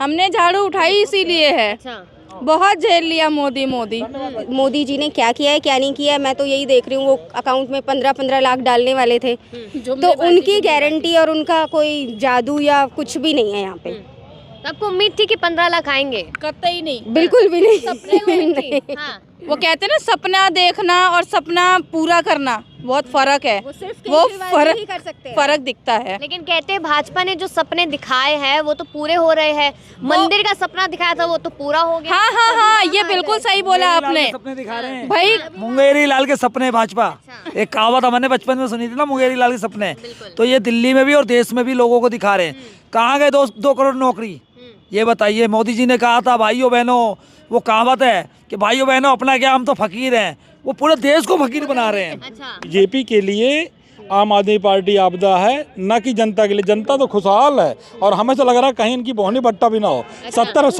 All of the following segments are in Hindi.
हमने झाड़ू उठाई इसीलिए है। अच्छा, बहुत झेल लिया मोदी जी ने क्या किया है क्या नहीं किया है, मैं तो यही देख रही हूँ। वो अकाउंट में 15-15 लाख डालने वाले थे, तो उनकी गारंटी और उनका कोई जादू या कुछ भी नहीं है यहाँ पे। तो आपको उम्मीद थी कि 15 लाख आएंगे? कतई नहीं, बिल्कुल भी नहीं। सपने में थी। हाँ, वो कहते हैं ना, सपना देखना और सपना पूरा करना बहुत फर्क है। वो फर्क दिखता है। लेकिन कहते हैं भाजपा ने जो सपने दिखाए हैं वो तो पूरे हो रहे हैं। मंदिर का सपना दिखाया था वो तो पूरा हो गया। हाँ, ये बिल्कुल सही बोला आपने। सपने दिखा रहे हैं भाई, मुंगेरी लाल के सपने भाजपा। एक कहावत हमने बचपन में सुनी थी ना, मुंगेरी लाल के सपने। तो ये दिल्ली में भी और देश में भी लोगों को दिखा रहे हैं। कहाँ गए 2 करोड़ नौकरी, ये बताइए। मोदी जी ने कहा था भाइयों बहनों, वो कहावत है कि भाइयों बहनों अपना क्या, हम तो फकीर हैं। वो पूरे देश को फकीर बना रहे हैं। अच्छा, बीजेपी के लिए आम आदमी पार्टी आपदा है, न कि जनता के लिए। जनता तो खुशहाल है और हमें तो लग रहा है कहीं इनकी बोहनी बट्टा भी ना हो। 70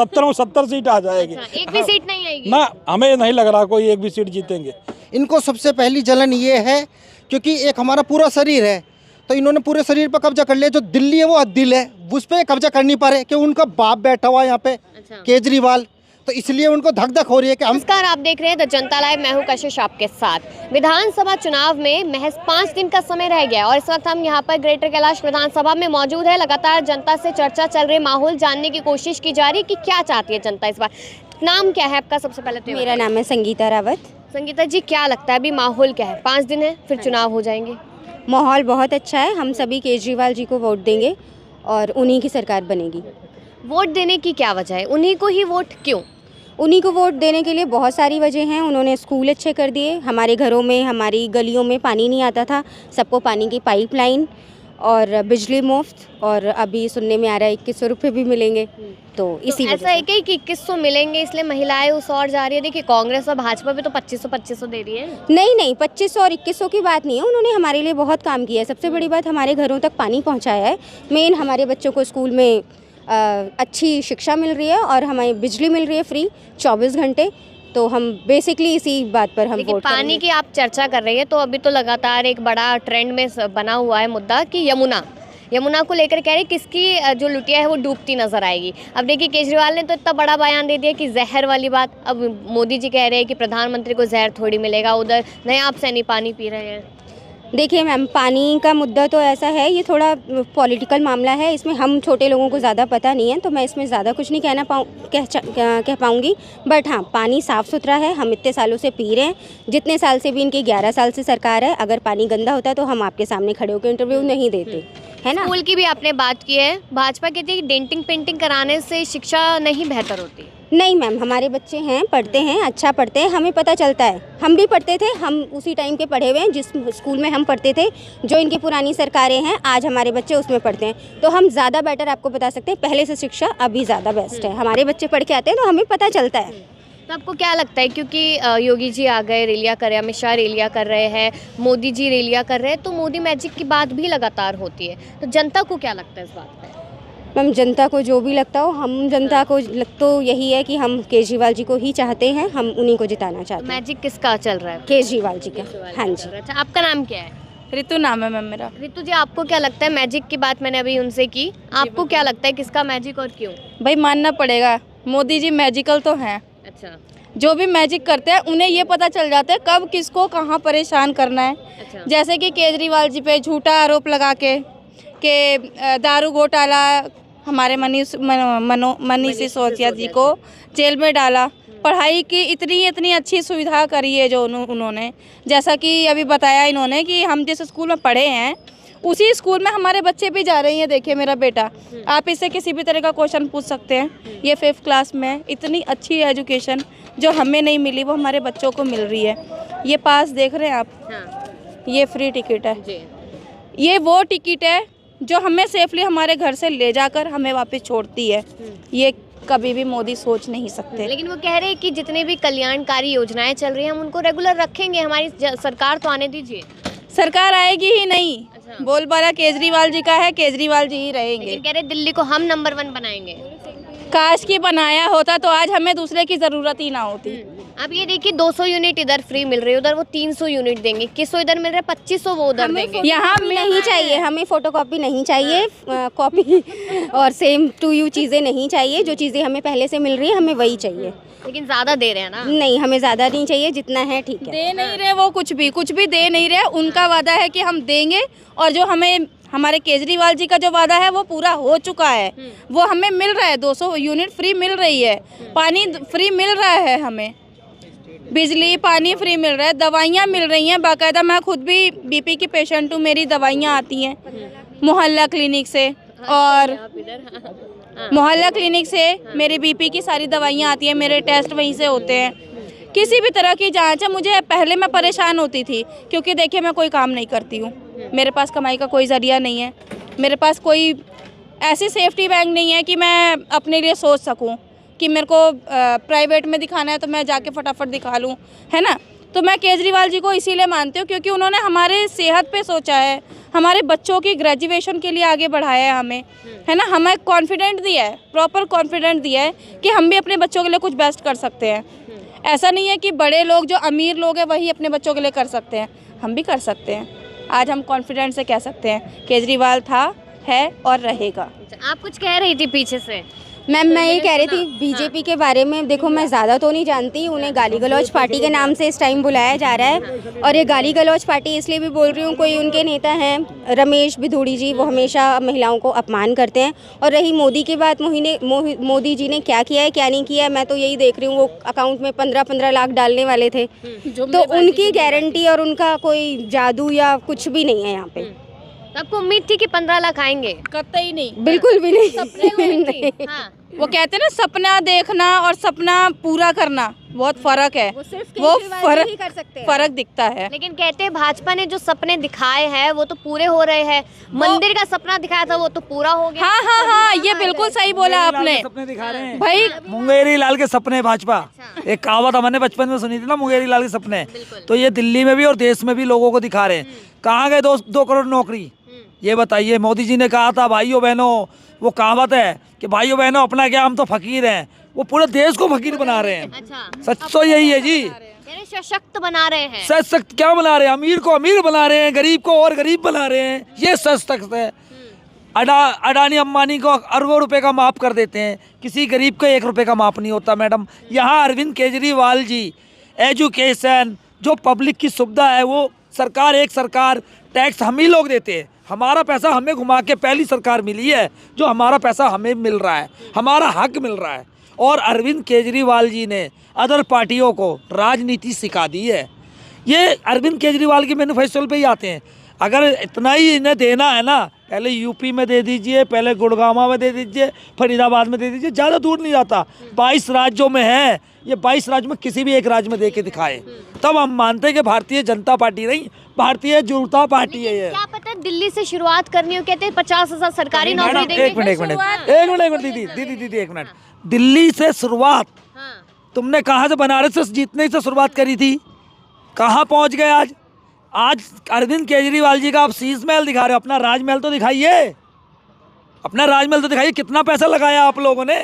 सीट आ जाएगी। अच्छा, एक भी सीट नहीं आएगी ना, हमें नहीं लग रहा कोई एक भी सीट जीतेंगे। इनको सबसे पहली जलन ये है क्योंकि एक हमारा पूरा शरीर है, तो इन्होंने पूरे शरीर पर कब्जा कर लिया। जो दिल्ली है वो दिल है, उस पर कब्जा कर नहीं पा रहे कि उनका बाप बैठा हुआ है यहाँ पे, केजरीवाल। तो इसलिए उनको धक धक हो रही है कि हम। नमस्कार, आप देख रहे हैं द जनता लाइव। मैं हूं कशिश आपके साथ। विधानसभा चुनाव में महज 5 दिन का समय रह गया और इस वक्त हम यहां पर ग्रेटर कैलाश विधानसभा में मौजूद है। लगातार जनता से चर्चा चल रही, माहौल जानने की कोशिश की जा रही कि क्या चाहती है जनता इस बार। नाम क्या है आपका? सबसे पहले तो मेरा नाम है संगीता रावत। संगीता जी, क्या लगता है अभी माहौल क्या है? 5 दिन है फिर चुनाव हो जाएंगे। माहौल बहुत अच्छा है। हम सभी केजरीवाल जी को वोट देंगे और उन्हीं की सरकार बनेगी। वोट देने की क्या वजह है? उन्हीं को ही वोट क्यों? उन्हीं को वोट देने के लिए बहुत सारी वजह हैं। उन्होंने स्कूल अच्छे कर दिए, हमारे घरों में, हमारी गलियों में पानी नहीं आता था, सबको पानी की पाइपलाइन और बिजली मुफ्त, और अभी सुनने में आ रहा है 2100 रुपये भी मिलेंगे। तो इसी वजह ऐसा है कि 2100 मिलेंगे इसलिए महिलाएं उस और जा रही है। देखिए, कांग्रेस और भाजपा भी तो 2500 दे रही है। नहीं, 2500 और 2100 की बात नहीं है। उन्होंने हमारे लिए बहुत काम किया है। सबसे बड़ी बात, हमारे घरों तक पानी पहुंचाया है। मेन, हमारे बच्चों को स्कूल में अच्छी शिक्षा मिल रही है और हमें बिजली मिल रही है फ्री 24 घंटे। तो हम बेसिकली इसी बात पर हम वोट पानी की आप चर्चा कर रही है, तो अभी तो लगातार एक बड़ा ट्रेंड में बना हुआ है मुद्दा कि यमुना को लेकर कह रहे किसकी जो लुटिया है वो डूबती नजर आएगी। अब देखिए, केजरीवाल ने तो इतना बड़ा बयान दे दिया कि जहर वाली बात। अब मोदी जी कह रहे हैं कि प्रधानमंत्री को जहर थोड़ी मिलेगा, उधर नयाब सैनी पानी पी रहे हैं। देखिए मैम, पानी का मुद्दा तो ऐसा है, ये थोड़ा पॉलिटिकल मामला है। इसमें हम छोटे लोगों को ज़्यादा पता नहीं है, तो मैं इसमें ज़्यादा कुछ नहीं कह पाऊँगी। बट हाँ, पानी साफ़ सुथरा है, हम इतने सालों से पी रहे हैं। जितने साल से भी इनकी 11 साल से सरकार है। अगर पानी गंदा होता तो हम आपके सामने खड़े होकर इंटरव्यू नहीं देते, है ना। स्कूल की भी आपने बात की है। भाजपा कहती है कि डेंटिंग पेंटिंग कराने से शिक्षा नहीं बेहतर होती। नहीं मैम, हमारे बच्चे हैं, पढ़ते हैं, अच्छा पढ़ते हैं, हमें पता चलता है। हम भी पढ़ते थे, हम उसी टाइम के पढ़े हुए हैं जिस स्कूल में हम पढ़ते थे। जो इनकी पुरानी सरकारें हैं, आज हमारे बच्चे उसमें पढ़ते हैं, तो हम ज़्यादा बेटर आपको बता सकते हैं। पहले से शिक्षा अभी ज़्यादा बेस्ट है। हमारे बच्चे पढ़ के आते हैं तो हमें पता चलता है। तो आपको क्या लगता है, क्योंकि योगी जी आ गए, रैलियाँ कर रहे हैं, अमित शाह रैलियाँ कर रहे हैं, मोदी जी रैलियाँ कर रहे हैं, तो मोदी मैजिक की बात भी लगातार होती है, तो जनता को क्या लगता है इस बात पर? मैम, जनता को जो भी लगता हो, हम जनता को तो यही है कि हम केजरीवाल जी को ही चाहते हैं, हम उन्हीं को जिताना चाहते हैं। मैजिक किसका चल रहा है? केजरीवाल जी का। हाँ जी। अच्छा, आपका नाम क्या है? ऋतु नाम है मैम मेरा। ऋतु जी, आपको क्या लगता है? मैजिक की बात मैंने अभी उनसे की, आपको क्या लगता है किसका मैजिक और क्यों? भाई, मानना पड़ेगा, मोदी जी मैजिकल तो हैं। अच्छा, जो भी मैजिक करते हैं उन्हें ये पता चल जाता है कब किसको कहाँ परेशान करना है। अच्छा। जैसे कि केजरीवाल जी पे झूठा आरोप लगा के दारू घोटाला, हमारे मनीष सिसोदिया जी को जेल में डाला। पढ़ाई की इतनी अच्छी सुविधा करी है जो उन्होंने, जैसा कि अभी बताया इन्होंने कि हम जिस स्कूल में पढ़े हैं उसी स्कूल में हमारे बच्चे भी जा रही हैं। देखिए, मेरा बेटा, आप इससे किसी भी तरह का क्वेश्चन पूछ सकते हैं। ये 5th क्लास में, इतनी अच्छी एजुकेशन जो हमें नहीं मिली वो हमारे बच्चों को मिल रही है। ये पास देख रहे हैं आप? हाँ। ये फ्री टिकट है जी। ये वो टिकट है जो हमें सेफली हमारे घर से ले जाकर हमें वापस छोड़ती है। ये कभी भी मोदी सोच नहीं सकते। लेकिन वो कह रहे हैं कि जितने भी कल्याणकारी योजनाएं चल रही हैं हम उनको रेगुलर रखेंगे, हमारी सरकार तो आने दीजिए। सरकार आएगी ही नहीं। अच्छा। बोलबाला केजरीवाल जी का है, केजरीवाल जी ही रहेंगे। लेकिन कह रहे दिल्ली को हम नंबर 1 बनाएंगे। काश की बनाया होता तो आज हमें दूसरे की ज़रूरत ही ना होती। अब ये देखिए 200 यूनिट इधर फ्री मिल रही है, उधर वो 300 यूनिट देंगे, किसको इधर मिल रहा है 2500 वो उधर देंगे। यहाँ नहीं चाहिए, हमें फोटोकॉपी नहीं चाहिए, कॉपी और सेम टू यू चीज़ें नहीं चाहिए। जो चीज़ें हमें पहले से मिल रही है हमें वही चाहिए। लेकिन ज़्यादा दे रहे हैं ना। नहीं, हमें ज़्यादा नहीं चाहिए, जितना है ठीक है। दे नहीं रहे वो, कुछ भी दे नहीं रहे। उनका वादा है कि हम देंगे, और जो हमें हमारे केजरीवाल जी का जो वादा है वो पूरा हो चुका है। वो हमें मिल रहा है, 200 यूनिट फ्री मिल रही है, पानी फ्री मिल रहा है, हमें बिजली पानी फ्री मिल रहा है, दवाइयाँ मिल रही हैं बाकायदा। मैं खुद भी बीपी की पेशेंट हूँ, मेरी दवाइयाँ आती हैं मोहल्ला क्लिनिक से, और मोहल्ला क्लिनिक से मेरी बीपी की सारी दवाइयाँ आती हैं, मेरे टेस्ट वहीं से होते हैं। किसी भी तरह की जांच है। मुझे पहले मैं परेशान होती थी, क्योंकि देखिए मैं कोई काम नहीं करती हूँ, मेरे पास कमाई का कोई ज़रिया नहीं है, मेरे पास कोई ऐसी सेफ्टी बैंक नहीं है कि मैं अपने लिए सोच सकूँ कि मेरे को प्राइवेट में दिखाना है तो मैं जाके फटाफट दिखा लूँ, है ना। तो मैं केजरीवाल जी को इसीलिए मानती हूँ क्योंकि उन्होंने हमारे सेहत पे सोचा है, हमारे बच्चों की ग्रेजुएशन के लिए आगे बढ़ाया है हमें, है ना। हमें कॉन्फिडेंट दिया है, प्रॉपर कॉन्फिडेंट दिया है कि हम भी अपने बच्चों के लिए कुछ बेस्ट कर सकते हैं। ऐसा नहीं है कि बड़े लोग जो अमीर लोग हैं वही अपने बच्चों के लिए कर सकते हैं, हम भी कर सकते हैं। आज हम कॉन्फिडेंट से कह सकते हैं केजरीवाल था, है और रहेगा। आप कुछ कह रही थी पीछे से। मैम, मैं ये कह रही थी बीजेपी के बारे में। देखो, मैं ज़्यादा तो नहीं जानती, उन्हें गाली गलौज पार्टी के नाम से इस टाइम बुलाया जा रहा है। और ये गाली गलौज पार्टी इसलिए भी बोल रही हूँ, कोई उनके नेता हैं रमेश बिधूड़ी जी, वो हमेशा महिलाओं को अपमान करते हैं। और रही मोदी की बात, मोदी जी ने क्या किया है क्या नहीं किया है, मैं तो यही देख रही हूँ। वो अकाउंट में 15-15 लाख डालने वाले थे, तो उनकी गारंटी और उनका कोई जादू या कुछ भी नहीं है यहाँ पे। आपको उम्मीद थी कि 15 लाख आएंगे? कतई नहीं, बिल्कुल भी नहीं। हाँ। वो कहते हैं ना, सपना देखना और सपना पूरा करना बहुत फर्क है। वो फर्क दिखता है। लेकिन कहते हैं भाजपा ने जो सपने दिखाए हैं वो तो पूरे हो रहे हैं। मंदिर का सपना दिखाया था वो तो पूरा हो गया। हाँ, ये बिल्कुल सही बोला आपने सपने दिखा रहे हैं भाई। मुंगेरी लाल के सपने भाजपा। एक कहावत हमने बचपन में सुनी थी ना, मुंगेरी लाल के सपने। तो ये दिल्ली में भी और देश में भी लोगों को दिखा रहे हैं। कहाँ गए 2 करोड़ नौकरी, ये बताइए। मोदी जी ने कहा था भाइयों बहनों, वो कहावत है कि भाइयों बहनों अपना क्या, हम तो फकीर हैं, वो पूरे देश को फकीर बना रहे हैं। अच्छा, सच तो यही है जी, सशक्त बना रहे हैं। सशक्त क्या बना रहे हैं, अमीर को अमीर बना रहे हैं, गरीब को और गरीब बना रहे हैं, ये सशक्त है। अडानी अंबानी को अरबों रुपए का माफ कर देते हैं, किसी गरीब को 1 रुपए का माफ नहीं होता मैडम। यहाँ अरविंद केजरीवाल जी एजुकेशन, जो पब्लिक की सुविधा है वो सरकार टैक्स हम ही लोग देते हैं। हमारा पैसा हमें घुमा के पहली सरकार मिली है जो हमारा पैसा हमें मिल रहा है, हमारा हक मिल रहा है। और अरविंद केजरीवाल जी ने अदर पार्टियों को राजनीति सिखा दी है। ये अरविंद केजरीवाल के मैनिफेस्टो पे ही आते हैं। अगर इतना ही इन्हें देना है ना, पहले यूपी में दे दीजिए, पहले गुड़गांव में दे दीजिए, फरीदाबाद में दे दीजिए, ज़्यादा दूर नहीं जाता। 22 राज्यों में है, ये 22 राज्यों में किसी भी एक राज्य में दे के दिखाए, तब हम मानते हैं कि भारतीय जनता पार्टी नहीं, भारतीय जनता पार्टी है ये। क्या पता है दिल्ली से शुरुआत करनी हो, कहते हैं 50,000 सरकारी नौकरी देंगे। एक मिनट दीदी, एक मिनट। दिल्ली से शुरुआत, तुमने कहाँ से, बनारस से जीतने से शुरुआत करी थी, कहाँ पहुँच गए आज? आज अरविंद केजरीवाल जी का आप शीश महल दिखा रहे हो, अपना राजमहल तो दिखाइए, अपना राजमहल तो दिखाइए। कितना पैसा लगाया आप लोगों ने?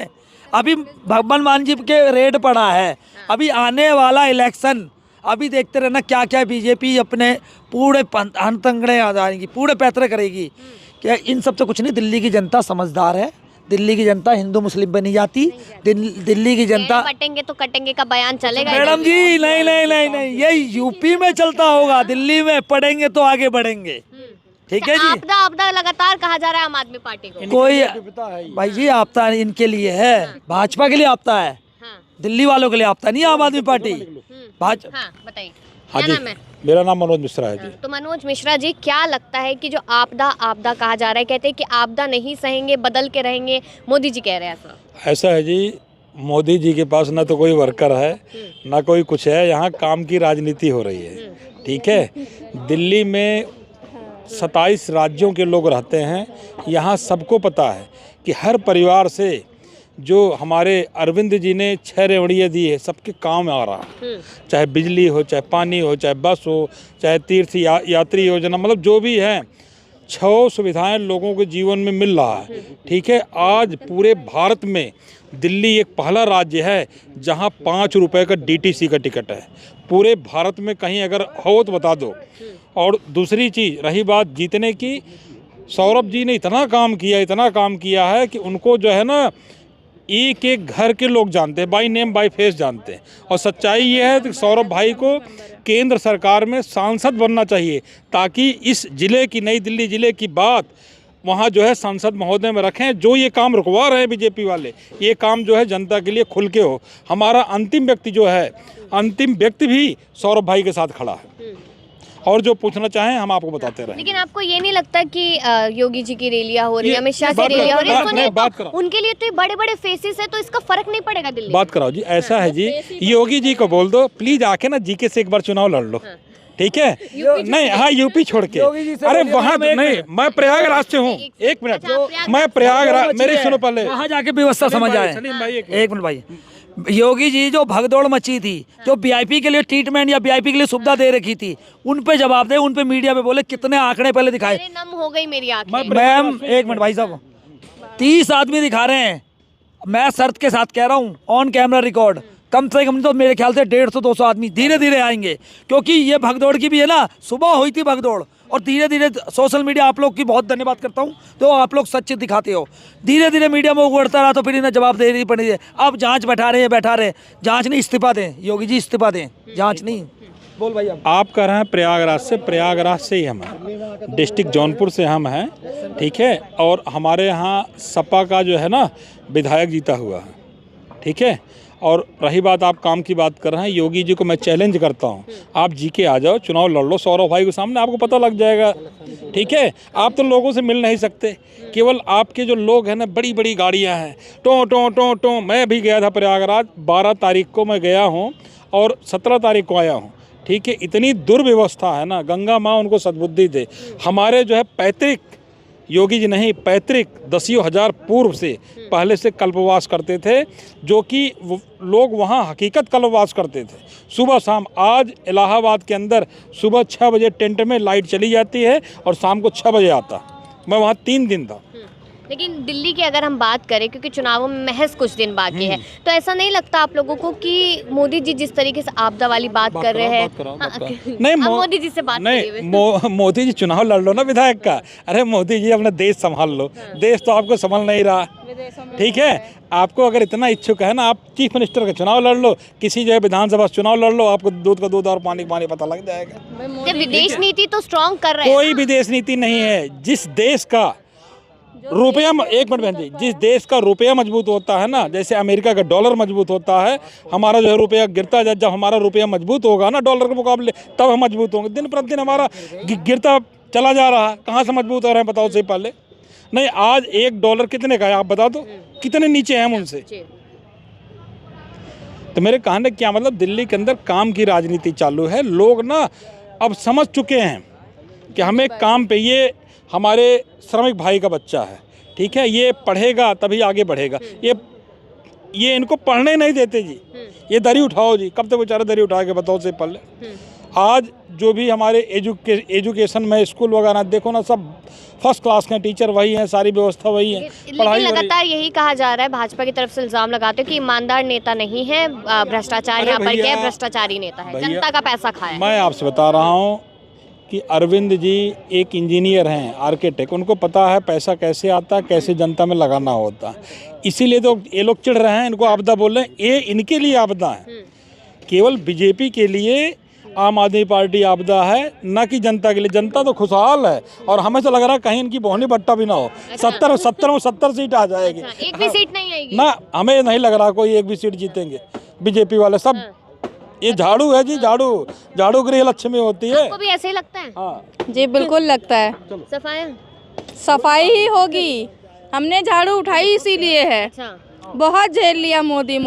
अभी भगवान मान जी के रेड पड़ा है, अभी आने वाला इलेक्शन, अभी देखते रहना क्या क्या बीजेपी अपने पूरे हंतंगड़े आ जाएंगी, पूरे पैतरे करेगी। क्या इन सब से कुछ नहीं, दिल्ली की जनता समझदार है, दिल्ली की जनता हिंदू मुस्लिम पे नहीं जाती। दिल्ली की जनता बटेंगे तो कटेंगे का बयान चलेगा मैडम जी, नहीं, ये यूपी में चलता होगा, दिल्ली में पढ़ेंगे तो आगे बढ़ेंगे। ठीक है जी। आपदा लगातार कहा जा रहा है आम आदमी पार्टी को। कोई भाई जी आपदा इनके लिए है, भाजपा के लिए आपदा है, दिल्ली वालों के लिए आपदा नहीं आम आदमी पार्टी। बताइए। हाँ क्या जी, नाम है? मेरा नाम मनोज मिश्रा है जी। तो मनोज मिश्रा जी, क्या लगता है कि जो आपदा कहा जा रहा है, कहते हैं कि आपदा नहीं सहेंगे, बदल के रहेंगे, मोदी जी कह रहे हैं ऐसा है जी, मोदी जी के पास ना तो कोई वर्कर है ना कोई कुछ है, यहाँ काम की राजनीति हो रही है। ठीक है, दिल्ली में 27 राज्यों के लोग रहते हैं, यहाँ सबको पता है कि हर परिवार से जो हमारे अरविंद जी ने 6 रेवड़ियाँ दी है सबके काम आ रहा है, चाहे बिजली हो, चाहे पानी हो, चाहे बस हो, चाहे तीर्थ यात्री योजना, मतलब जो भी है 6 सुविधाएं लोगों के जीवन में मिल रहा है। ठीक है, आज पूरे भारत में दिल्ली एक पहला राज्य है जहां 5 रुपए का DTC का टिकट है। पूरे भारत में कहीं अगर हो तो बता दो। और दूसरी चीज़ रही बात जीतने की, सौरभ जी ने इतना काम किया है कि उनको जो है ना एक एक घर के लोग जानते हैं, बाई नेम बाई फेस जानते हैं। और सच्चाई ये है कि सौरभ भाई को केंद्र सरकार में सांसद बनना चाहिए, ताकि इस ज़िले की, नई दिल्ली ज़िले की बात वहाँ जो है सांसद महोदय में रखें। जो ये काम रुकवा रहे हैं बीजेपी वाले, ये काम जो है जनता के लिए खुल के हो। हमारा अंतिम व्यक्ति भी सौरभ भाई के साथ खड़ा है, और जो पूछना चाहें हम आपको बताते रहें। लेकिन आपको ये नहीं लगता कि योगी जी की रैलियां हो रही है, अमित शाह की रैलियां हो रही है, उनके लिए तो बड़े बड़े फेसेस है, तो इसका फर्क नहीं पड़ेगा दिल्ली? बात कराओ जी, ऐसा है जी, योगी जी को बोल दो प्लीज आके ना जीके से एक बार चुनाव लड़ लो। ठीक है, नहीं हाँ यूपी छोड़ के, अरे वहाँ नहीं, मैं प्रयागराज से हूँ। एक मिनट, मैं प्रयागराज, मेरी सुनो पहले, वहाँ जाके व्यवस्था समझ आए। एक मिनट भाई, योगी जी जो भगदौड़ मची थी, जो वीआईपी के लिए ट्रीटमेंट या वीआईपी के लिए सुविधा दे रखी थी, उन पे जवाब दे, उन पे मीडिया पे बोले। कितने आंकड़े पहले दिखाए? नम हो गई मेरी आंखें। मैम एक मिनट भाई साहब, 30 आदमी दिखा रहे हैं, मैं शर्त के साथ कह रहा हूँ, ऑन कैमरा रिकॉर्ड, कम से कम तो मेरे ख्याल से 150-200 आदमी धीरे धीरे आएंगे, क्योंकि ये भगदौड़ की भी है ना, सुबह हुई थी भगदौड़, और धीरे धीरे सोशल मीडिया, आप लोग की बहुत धन्यवाद करता हूँ, तो आप लोग सच्चे दिखाते हो। धीरे धीरे मीडिया में उगड़ता रहा, तो फिर इन्हें जवाब दे रही पड़ी है। अब जांच बैठा रहे, जांच नहीं, इस्तीफा दें योगी जी, इस्तीफा दें, जांच नहीं। बोल भाई आप कह रहे हैं प्रयागराज से ही हम हैं, डिस्ट्रिक्ट जौनपुर से हम हैं। ठीक है, और हमारे यहाँ सपा का जो है ना विधायक जीता हुआ है। ठीक है, और रही बात, आप काम की बात कर रहे हैं, योगी जी को मैं चैलेंज करता हूं, आप जी के आ जाओ, चुनाव लड़ लो सौरभ भाई के सामने, आपको पता लग जाएगा। ठीक है, आप तो लोगों से मिल नहीं सकते, केवल आपके जो लोग हैं ना, बड़ी बड़ी गाड़ियां हैं, टो। मैं भी गया था प्रयागराज, 12 तारीख को मैं गया हूं और 17 तारीख को आया हूं। ठीक है, इतनी दुर्व्यवस्था है ना, गंगा माँ उनको सद्बुद्धि दे। हमारे जो है पैतृक, योगी जी नहीं, पैतृक 10 हजार पूर्व से पहले से कल्पवास करते थे, जो कि लोग वहाँ हकीकत कल्पवास करते थे, सुबह शाम। आज इलाहाबाद के अंदर सुबह 6 बजे टेंट में लाइट चली जाती है और शाम को 6 बजे आता। मैं वहाँ 3 दिन था। लेकिन दिल्ली की अगर हम बात करें, क्योंकि चुनावों में महज कुछ दिन बाकी है, तो ऐसा नहीं लगता आप लोगों को कि मोदी जी जिस तरीके से आपदा वाली बात कर रहे हैं, नहीं मोदी जी से बात नहीं, मोदी जी चुनाव लड़ लो ना विधायक का। अरे मोदी जी अपना देश संभाल लो, देश तो आपको संभाल नहीं रहा। ठीक है, आपको अगर इतना इच्छुक है ना, आप चीफ मिनिस्टर का चुनाव लड़ लो, किसी जो है विधानसभा चुनाव लड़ लो, आपको दूध का दूध और पानी का पानी पता लग जाएगा। विदेश नीति तो स्ट्रॉन्ग कर रहे हैं। कोई विदेश नीति नहीं है। जिस देश का रुपया, एक मिनट बहन जी, जिस देश का रुपया मजबूत होता है ना, जैसे अमेरिका का डॉलर मजबूत होता है, हमारा जो है रुपया गिरता है। जब हमारा रुपया मजबूत होगा ना डॉलर के मुकाबले, तब हम मजबूत होंगे। दिन प्रतिदिन हमारा गिरता चला जा रहा है, कहाँ से मजबूत हो रहे हैं बताओ से पहले। नहीं, आज $1 कितने का है आप बता दो, कितने नीचे हैं हम उनसे। तो मेरे कहने क्या मतलब, दिल्ली के अंदर काम की राजनीति चालू है। लोग ना अब समझ चुके हैं कि हमें काम पे, ये हमारे श्रमिक भाई का बच्चा है। ठीक है, ये पढ़ेगा तभी आगे बढ़ेगा। ये इनको पढ़ने नहीं देते जी, ये दरी उठाओ जी, कब तक बेचारे दरी उठा के बताओ से पहले। आज जो भी हमारे एजुकेशन में स्कूल वगैरह देखो ना, सब फर्स्ट क्लास के टीचर वही हैं, सारी व्यवस्था वही है। लेकिन लगातार यही कहा जा रहा है, भाजपा की तरफ से इल्जाम लगाते हो कि ईमानदार नेता नहीं है, भ्रष्टाचार यहाँ पर क्या है, भ्रष्टाचारी नेता है, जनता का पैसा खाया। मैं आपसे बता रहा हूँ कि अरविंद जी एक इंजीनियर हैं, आर्किटेक्ट, उनको पता है पैसा कैसे आता है, कैसे जनता में लगाना होता है। इसीलिए तो ये लोग चिढ़ रहे हैं, इनको आपदा बोल रहे हैं। ये इनके लिए आपदा है, केवल बीजेपी के लिए आम आदमी पार्टी आपदा है, न कि जनता के लिए। जनता तो खुशहाल है, और हमें तो लग रहा है कहीं इनकी बोहनी बट्टा भी ना हो। 70 सीट आ जाएगी। एक भी सीट नहीं आएगी ना, हमें नहीं लग रहा कोई एक भी सीट जीतेंगे बीजेपी वाले। सब ये झाड़ू है जी, झाड़ू गृह लक्ष्मी होती है। आपको भी ऐसे ही लगता है? हाँ जी बिल्कुल लगता है। सफाई ही होगी, हमने झाड़ू उठाई इसीलिए है। अच्छा, बहुत झेल लिया मोदी।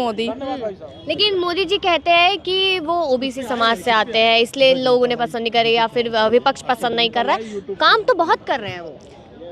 लेकिन मोदी जी कहते हैं कि वो ओबीसी समाज से आते हैं, इसलिए लोग उन्हें पसंद नहीं कर रहे, या फिर विपक्ष पसंद नहीं कर रहा है। काम तो बहुत कर रहे हैं वो,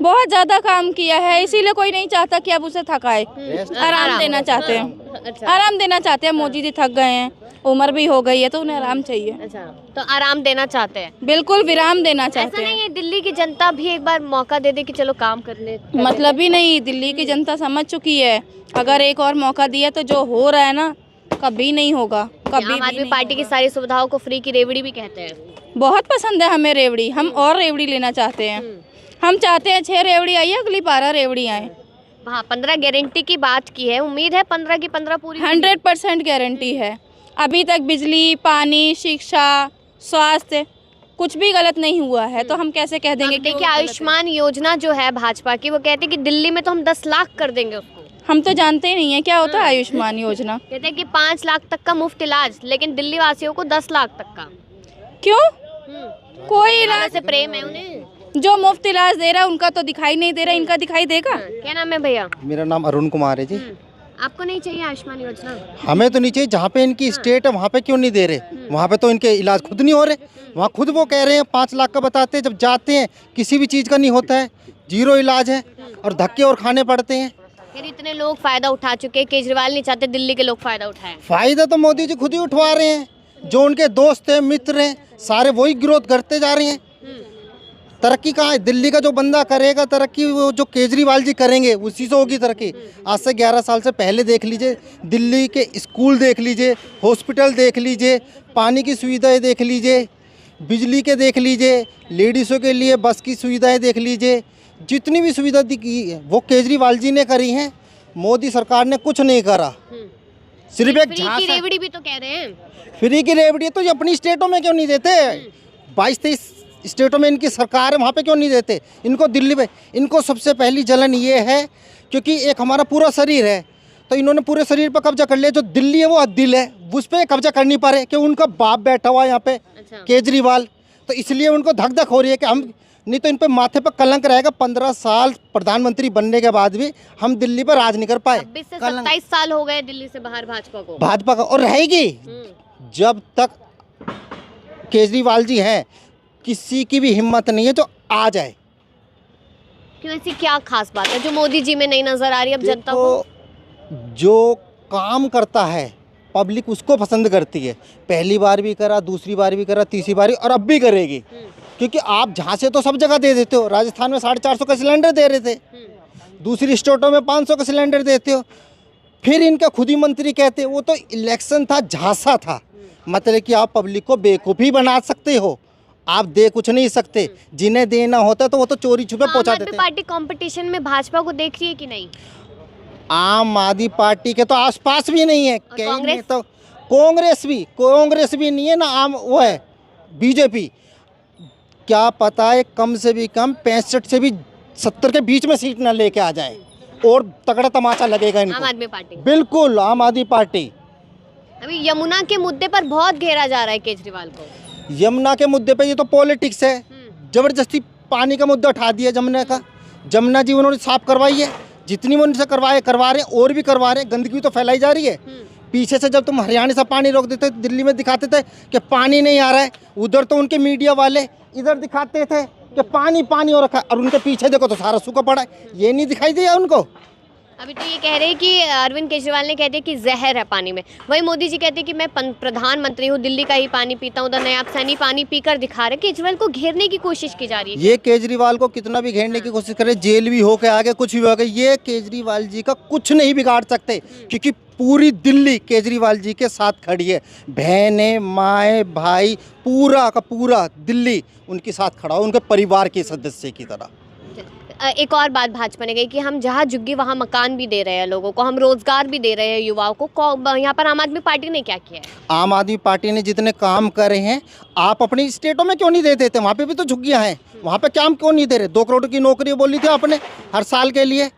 बहुत ज़्यादा काम किया है, इसीलिए कोई नहीं चाहता कि अब उसे थकाए। आराम देना चाहते हैं, अच्छा। आराम देना चाहते हैं। मोदी जी थक गए हैं, उम्र भी हो गई है तो उन्हें आराम चाहिए। अच्छा, तो आराम देना चाहते हैं। बिल्कुल विराम देना ऐसा चाहते नहीं हैं। है दिल्ली की जनता भी एक बार मौका दे दे कि चलो काम करने, मतलब ही नहीं, दिल्ली की जनता समझ चुकी है, अगर एक और मौका दिया तो जो हो रहा है ना कभी नहीं होगा, कभी आम भी आदमी नहीं पार्टी की होगा। सारी सुविधाओं को फ्री की रेवड़ी भी कहते हैं। बहुत पसंद है हमें रेवड़ी, हम और रेवड़ी लेना चाहते हैं। हम चाहते हैं 6 रेवड़ी आई है, अगली 12 रेवड़ी आए। हाँ, 15 गारंटी की बात की है, उम्मीद है 15 की 15 पूरी होगी। 100% गारंटी है। अभी तक बिजली, पानी, शिक्षा, स्वास्थ्य कुछ भी गलत नहीं हुआ है, तो हम कैसे कह देंगे अब कि वो देखिए गलत है? आयुष्मान योजना जो है भाजपा की, वो कहते हैं कि दिल्ली में तो हम 10 लाख कर देंगे उसको। हम तो जानते ही नहीं है क्या होता है आयुष्मान योजना। कहते हैं कि 5 लाख तक का मुफ्त इलाज, लेकिन दिल्ली वासियों को 10 लाख तक का। क्यों? कोई इलाज इलाज से प्रेम है उन्हें। जो मुफ्त इलाज दे रहा है उनका तो दिखाई नहीं दे रहा, इनका दिखाई देगा? क्या नाम है भैया? मेरा नाम अरुण कुमार है जी। आपको नहीं चाहिए आयुष्मान योजना? हमें तो नहीं चाहिए, जहाँ पे इनकी स्टेट है वहाँ पे क्यों नहीं दे रहे? वहाँ पे तो इनके इलाज खुद नहीं हो रहे, वहाँ खुद वो कह रहे हैं 5 लाख का बताते हैं, जब जाते हैं किसी भी चीज़ का नहीं होता है, 0 इलाज है और धक्के और खाने पड़ते हैं। फिर इतने लोग फायदा उठा चुके हैं, केजरीवाल नहीं चाहते दिल्ली के लोग फायदा उठाएं। फायदा तो मोदी जी खुद ही उठवा रहे हैं, जो उनके दोस्त हैं, मित्र हैं, सारे वही ग्रोथ करते जा रहे हैं। तरक्की कहाँ है? दिल्ली का जो बंदा करेगा तरक्की, वो जो केजरीवाल जी करेंगे उसी से होगी तरक्की। आज से 11 साल से पहले देख लीजिए, दिल्ली के स्कूल देख लीजिए, हॉस्पिटल देख लीजिए, पानी की सुविधाएं देख लीजिए, बिजली के देख लीजिए, लेडीज़ों के लिए बस की सुविधाएं देख लीजिए, जितनी भी सुविधा दिखी है वो केजरीवाल जी ने करी हैं। मोदी सरकार ने कुछ नहीं करा, सिर्फ एक फ्री की झांसा। रेवड़ी भी तो कह रहे हैं। फ्री की रेवड़ी तो ये अपनी स्टेटों में क्यों नहीं देते? 22-23 स्टेटों में इनकी सरकार है, वहाँ पे क्यों नहीं देते? इनको दिल्ली में, इनको सबसे पहली जलन ये है क्योंकि एक हमारा पूरा शरीर है, तो इन्होंने पूरे शरीर पर कब्जा कर लिया। जो दिल्ली है वो दिल है, उस पर कब्जा कर नहीं पा रहे कि उनका बाप बैठा हुआ है यहाँ पे अच्छा। केजरीवाल, तो इसलिए उनको धक धक हो रही है कि हम, नहीं तो इन पे माथे पर कलंक रहेगा। 15 साल प्रधानमंत्री बनने के बाद भी हम दिल्ली पर राज नहीं कर पाए। 26 से कलंक 27 साल हो गए दिल्ली से बाहर भाजपा को। भाजपा का, और रहेगी जब तक केजरीवाल जी हैं। किसी की भी हिम्मत नहीं है जो आ जाए। क्यों, ऐसी क्या खास बात है जो मोदी जी में नहीं नजर आ रही अब जनता को? देखो, जो काम करता है पब्लिक उसको पसंद करती है। पहली बार भी करा, दूसरी बार भी करा, तीसरी बार और अब भी करेगी, क्योंकि आप झांसे तो सब जगह दे देते हो। राजस्थान में 450 का सिलेंडर दे रहे थे, दूसरी स्टेटों में 500 का सिलेंडर देते हो। फिर इनका खुद ही मंत्री कहते वो तो इलेक्शन था, झांसा था, मतलब कि आप पब्लिक को बेवकूफ़ी बना सकते हो, आप दे कुछ नहीं सकते। जिन्हें देना होता तो वो तो चोरी छुपे पहुंचा आम आदमी देते। पार्टी कंपटीशन में भाजपा को देख रही है कि नहीं? आम आदमी पार्टी के तो आसपास भी नहीं है। कहीं कांग्रेस? नहीं तो कांग्रेस भी नहीं है ना, आम वो है बीजेपी। क्या पता है कम से भी कम 65 से भी 70 के बीच में सीट ना लेके आ जाए, और तगड़ा तमाचा लगेगा आम इनको। आदमी पार्टी बिल्कुल आम आदमी पार्टी। अभी यमुना के मुद्दे पर बहुत घेरा जा रहा है केजरीवाल को। यमुना के मुद्दे पे ये तो पॉलिटिक्स है, जबरदस्ती पानी का मुद्दा उठा दिया जमुना का। जमुना जी उन्होंने साफ करवाई है, जितनी वो उनसे करवा रहे हैं और भी करवा रहे हैं। गंदगी तो फैलाई जा रही है। पीछे से जब तुम हरियाणा से पानी रोक देते, दिल्ली में दिखाते थे कि पानी नहीं आ रहा है, उधर तो उनके मीडिया वाले इधर दिखाते थे कि पानी पानी हो रखा है, और उनके पीछे देखो तो सारा सूखा पड़ा है। ये नहीं दिखाई दिया उनको। अभी तो ये कह रहे हैं कि अरविंद केजरीवाल ने कहते हैं कि जहर है पानी में, वही मोदी जी कहते हैं कि मैं प्रधानमंत्री हूँ, दिल्ली का ही पानी पीता हूँ, उधर नया सैनी पानी पीकर दिखा रहे। केजरीवाल को घेरने की कोशिश की जा रही है। ये केजरीवाल को कितना भी घेरने की कोशिश करे, जेल भी होके आगे, कुछ भी हो गए, ये केजरीवाल जी का कुछ नहीं बिगाड़ सकते, क्योंकि पूरी दिल्ली केजरीवाल जी के साथ खड़ी है। बहनें, माएँ, भाई, पूरा का पूरा दिल्ली उनके साथ खड़ा हो, उनके परिवार के सदस्य की तरह। एक और बात भाजपा ने कही कि हम जहाँ झुग्गी वहाँ मकान भी दे रहे हैं लोगों को, हम रोजगार भी दे रहे हैं युवाओं को। यहाँ पर आम आदमी पार्टी ने क्या किया है? आम आदमी पार्टी ने जितने काम करे हैं, आप अपनी स्टेटों में क्यों नहीं दे देते? वहाँ पे भी तो झुग्गियाँ हैं, वहाँ पे काम क्यों नहीं दे रहे? 2 करोड़ की नौकरी बोली थी आपने हर साल के लिए,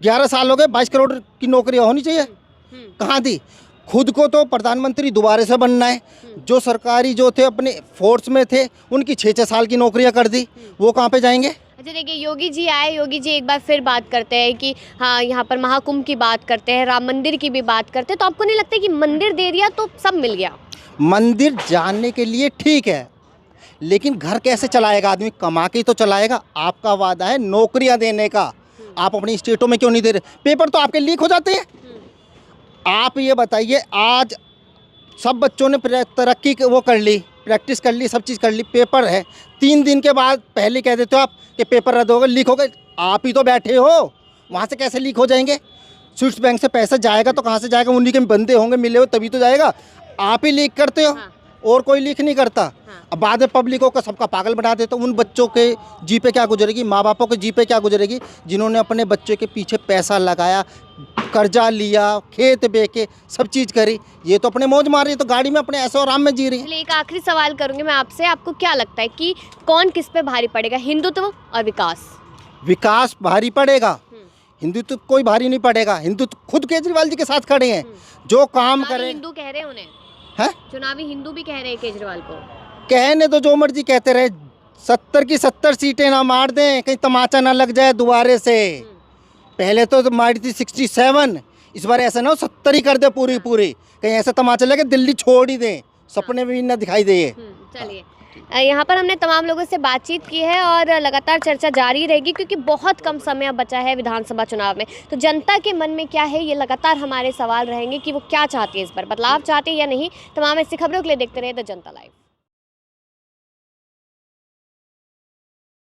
11 साल हो गए, 22 करोड़ की नौकरी होनी चाहिए, कहाँ थी? खुद को तो प्रधानमंत्री दोबारा से बनना है। जो सरकारी जो थे अपने फोर्स में थे, उनकी 6-6 साल की नौकरियाँ कर दी, वो कहाँ पे जाएंगे? अच्छा देखिए, योगी जी आए, योगी जी एक बार फिर बात करते हैं कि हाँ यहाँ पर महाकुंभ की बात करते हैं, राम मंदिर की भी बात करते हैं, तो आपको नहीं लगता कि मंदिर दे दिया तो सब मिल गया? मंदिर जाने के लिए ठीक है, लेकिन घर कैसे चलाएगा आदमी? कमा के ही तो चलाएगा। आपका वादा है नौकरियां देने का, आप अपनी स्टेटों में क्यों नहीं दे रहे? पेपर तो आपके लीक हो जाते हैं। आप ये बताइए, आज सब बच्चों ने तरक्की वो कर ली, प्रैक्टिस कर ली, सब चीज़ कर ली। पेपर है 3 दिन के बाद पहले कह देते हो आप कि पेपर रद्द होगा, लीक होगा। आप ही तो बैठे हो, वहाँ से कैसे लीक हो जाएंगे? स्विस बैंक से पैसा जाएगा तो कहाँ से जाएगा? उन्हीं के बंदे होंगे मिले हो तभी तो जाएगा। आप ही लीक करते हो, और कोई लीक नहीं करता। अब बाद में पब्लिकों को सबका पागल बना देते। तो उन बच्चों के जी पे क्या गुजरेगी, माँ बापों के जी पे क्या गुजरेगी, जिन्होंने अपने बच्चे के पीछे पैसा लगाया, कर्जा लिया, खेत बेचे, सब चीज़ करी। ये तो अपने मौज मार रही है, तो गाड़ी में अपने ऐसे आराम में जी रही है। चलिए एक आखिरी सवाल करूंगी मैं आपसे, आपको क्या लगता है कि कौन किस पे भारी पड़ेगा, हिंदुत्व और विकास? विकास भारी पड़ेगा, हिंदुत्व कोई भारी नहीं पड़ेगा। हिंदुत्व खुद केजरीवाल जी के साथ खड़े हैं, जो काम चुनावी करे हिंदू कह रहे हैं उन्हें, हैं। चुनावी हिंदू भी कह रहे हैं केजरीवाल को। कहने तो जो मर्जी कहते रहे, 70 की 70 सीटें ना मार दें, कहीं तमाचा ना लग जाए दोबारे से। पहले तो मारी थी 67, इस बार ऐसा ना हो 70 ही कर दे पूरी, कहीं ऐसा तमाचा लगे दिल्ली छोड़ ही दें, सपने में भी ना दिखाई दे। चलिए यहाँ पर हमने तमाम लोगों से बातचीत की है और लगातार चर्चा जारी रहेगी, क्योंकि बहुत कम समय अब बचा है विधानसभा चुनाव में। तो जनता के मन में क्या है, ये लगातार हमारे सवाल रहेंगे कि वो क्या चाहती है, इस बार बदलाव चाहते हैं या नहीं। तमाम ऐसी खबरों के लिए देखते रहे द जनता लाइव।